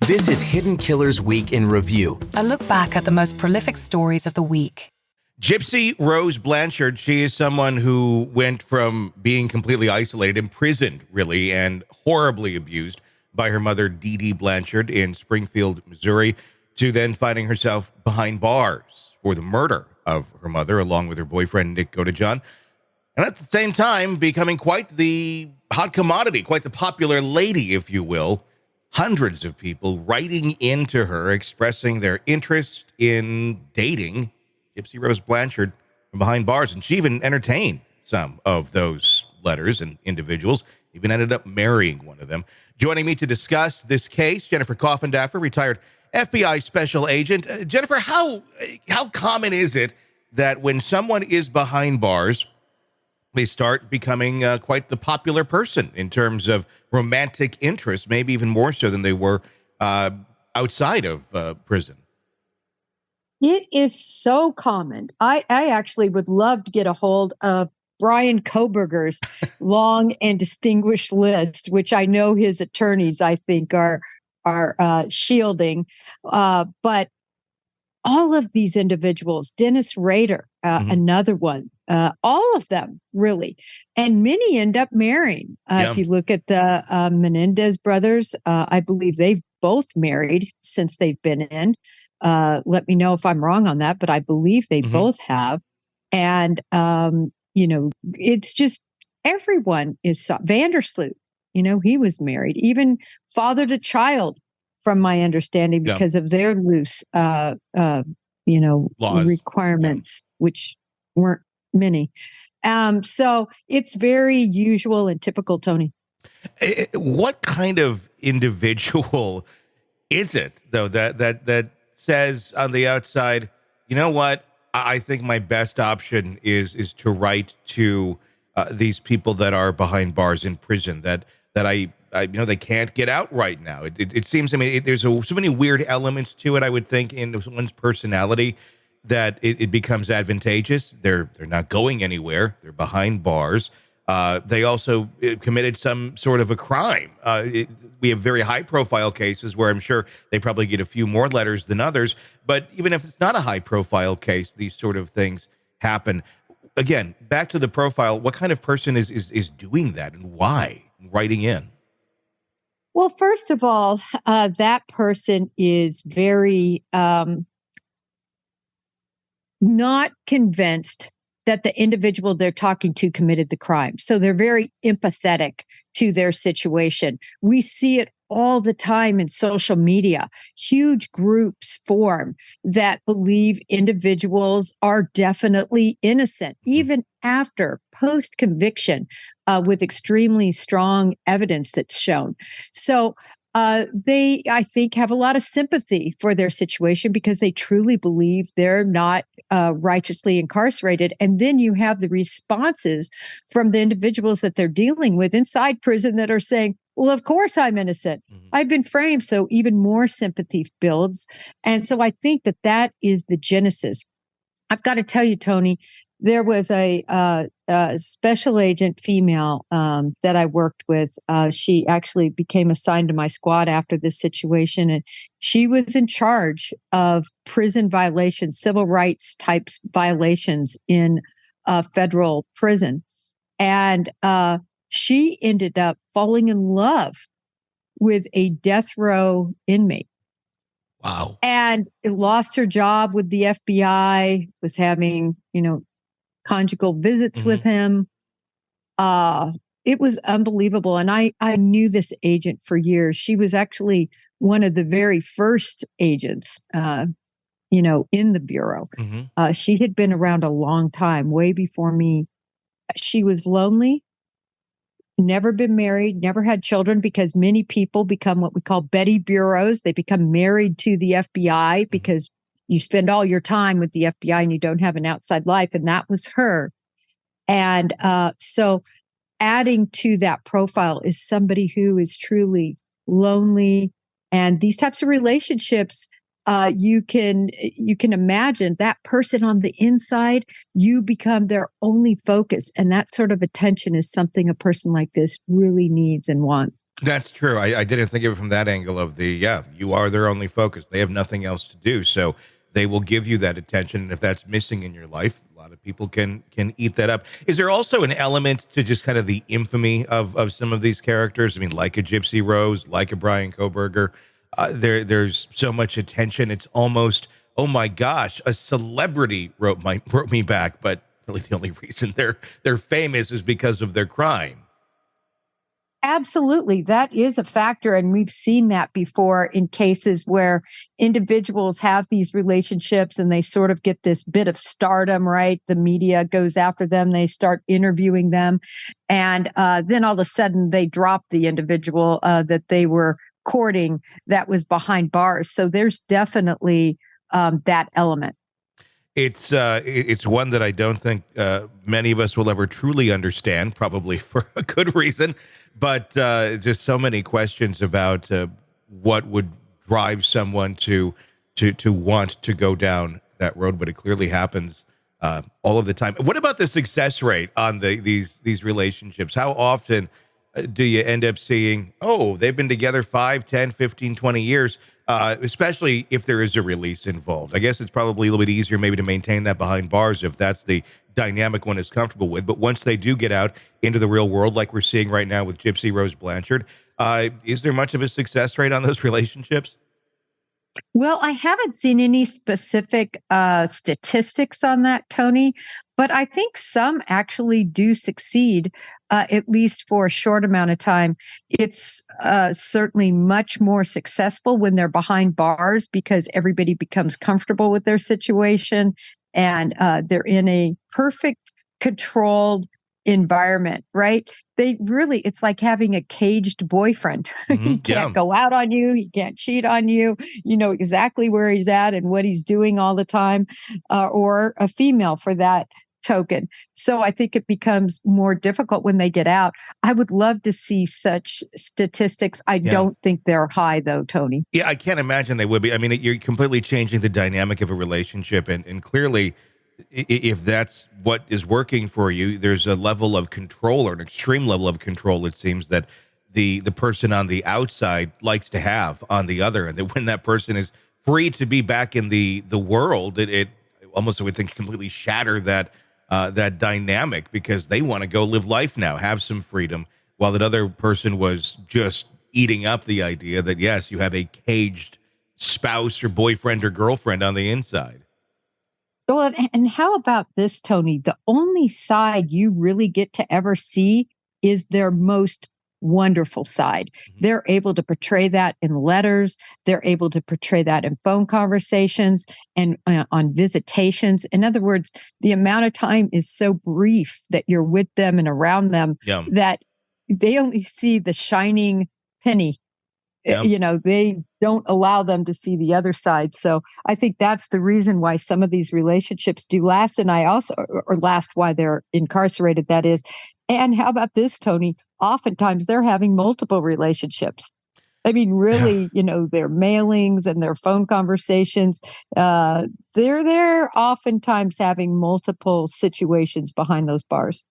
This is Hidden Killers Week in Review. A look back at the most prolific stories of the week. Gypsy Rose Blanchard, she is someone who went from being completely isolated, imprisoned, really, and horribly abused by her mother, Dee Dee Blanchard, in Springfield, Missouri, to then finding herself behind bars for the murder of her mother, along with her boyfriend, Nick Godejohn. And at the same time, becoming quite the hot commodity, quite the popular lady, if you will. Hundreds of people writing into her, expressing their interest in dating Gypsy Rose Blanchard from behind bars. And she even entertained some of those letters and individuals, even ended up marrying one of them. Joining me to discuss this case, Jennifer Coffindaffer, retired FBI special agent. Jennifer, how common is it that when someone is behind bars, they start becoming quite the popular person in terms of romantic interest, maybe even more so than they were outside of prison? It is so common. I actually would love to get a hold of Brian Koberger's long and distinguished list, which I know his attorneys, I think, are shielding. But all of these individuals, Dennis Rader, another one, all of them, really. And many end up marrying. If you look at the Menendez brothers, I believe they've both married since they've been in. Let me know if I'm wrong on that, but I believe they both have. And, it's just everyone is Vandersloot. He was married, even fathered a child, from my understanding, because of their loose, laws, requirements, which weren't many. So it's very usual and typical, Tony. What kind of individual is it, though, that says on the outside, you know what, I think my best option is to write to these people that are behind bars in prison, that I they can't get out right now. It seems, there's so many weird elements to it, I would think, in someone's personality, that it becomes advantageous. They're not going anywhere. They're behind bars. They also committed some sort of a crime. We have very high-profile cases where I'm sure they probably get a few more letters than others. But even if it's not a high-profile case, these sort of things happen. Again, back to the profile, what kind of person is doing that, and why, writing in? Well, first of all, that person is very not convinced that the individual they're talking to committed the crime. So they're very empathetic to their situation. We see it all the time in social media. Huge groups form that believe individuals are definitely innocent, even after post-conviction, with extremely strong evidence that's shown. So they, I think, have a lot of sympathy for their situation because they truly believe they're not righteously incarcerated. And then you have the responses from the individuals that they're dealing with inside prison that are saying, well, of course I'm innocent. I've been framed. So even more sympathy builds. And so I think that is the genesis. I've got to tell you, Tony, there was a special agent female that I worked with. She actually became assigned to my squad after this situation, and she was in charge of prison violations, civil rights types violations in federal prison. And she ended up falling in love with a death row inmate. Wow. And lost her job with the FBI, was having, conjugal visits with him. It was unbelievable. And I knew this agent for years. She was actually one of the very first agents, in the Bureau. She had been around a long time, way before me. She was lonely, never been married, never had children, because many people become what we call Betty Bureaus. They become married to the FBI because you spend all your time with the FBI and you don't have an outside life. And that was her. And so adding to that profile is somebody who is truly lonely. And these types of relationships you can imagine that person on the inside, you become their only focus, and that sort of attention is something a person like this really needs and wants. That's true. I didn't think of it from that angle of you are their only focus. They have nothing else to do. So they will give you that attention. And if that's missing in your life, a lot of people can eat that up. Is there also an element to just kind of the infamy of some of these characters? I mean, like a Gypsy Rose, like a Brian Koberger, there's so much attention. It's almost, oh my gosh, a celebrity wrote me back, but really the only reason they're famous is because of their crime. Absolutely. That is a factor. And we've seen that before in cases where individuals have these relationships and they sort of get this bit of stardom, right? The media goes after them, they start interviewing them. And then all of a sudden they drop the individual that they were courting that was behind bars. So there's definitely that element. It's one that I don't think many of us will ever truly understand, probably for a good reason. But just so many questions about what would drive someone to want to go down that road, but it clearly happens all of the time. What about the success rate on these relationships? How often do you end up seeing, oh, they've been together 5, 10, 15, 20 years, especially if there is a release involved? I guess it's probably a little bit easier maybe to maintain that behind bars if that's the dynamic one is comfortable with. But once they do get out into the real world, like we're seeing right now with Gypsy Rose Blanchard, is there much of a success rate on those relationships? Well, I haven't seen any specific statistics on that, Tony, but I think some actually do succeed, at least for a short amount of time. It's certainly much more successful when they're behind bars because everybody becomes comfortable with their situation and they're in a perfect, controlled environment, right? It's like having a caged boyfriend. He can't go out on you. He can't cheat on you. You know exactly where he's at and what he's doing all the time, or a female for that token. So I think it becomes more difficult when they get out. I would love to see such statistics. I don't think they're high though, Tony. Yeah, I can't imagine they would be. I mean, you're completely changing the dynamic of a relationship. And clearly, if that's what is working for you, there's a level of control or an extreme level of control, it seems, that the person on the outside likes to have on the other. And that when that person is free to be back in the world, it almost, I would think, completely shatter that dynamic because they want to go live life now, have some freedom, while that other person was just eating up the idea that, yes, you have a caged spouse or boyfriend or girlfriend on the inside. Well, and how about this, Tony? The only side you really get to ever see is their most wonderful side. They're able to portray that in letters. They're able to portray that in phone conversations and on visitations. In other words, the amount of time is so brief that you're with them and around them that they only see the shining penny. They don't allow them to see the other side. So I think that's the reason why some of these relationships do last. And or last why they're incarcerated, that is. And how about this, Tony? Oftentimes they're having multiple relationships. I mean, really, their mailings and their phone conversations, they're oftentimes having multiple situations behind those bars.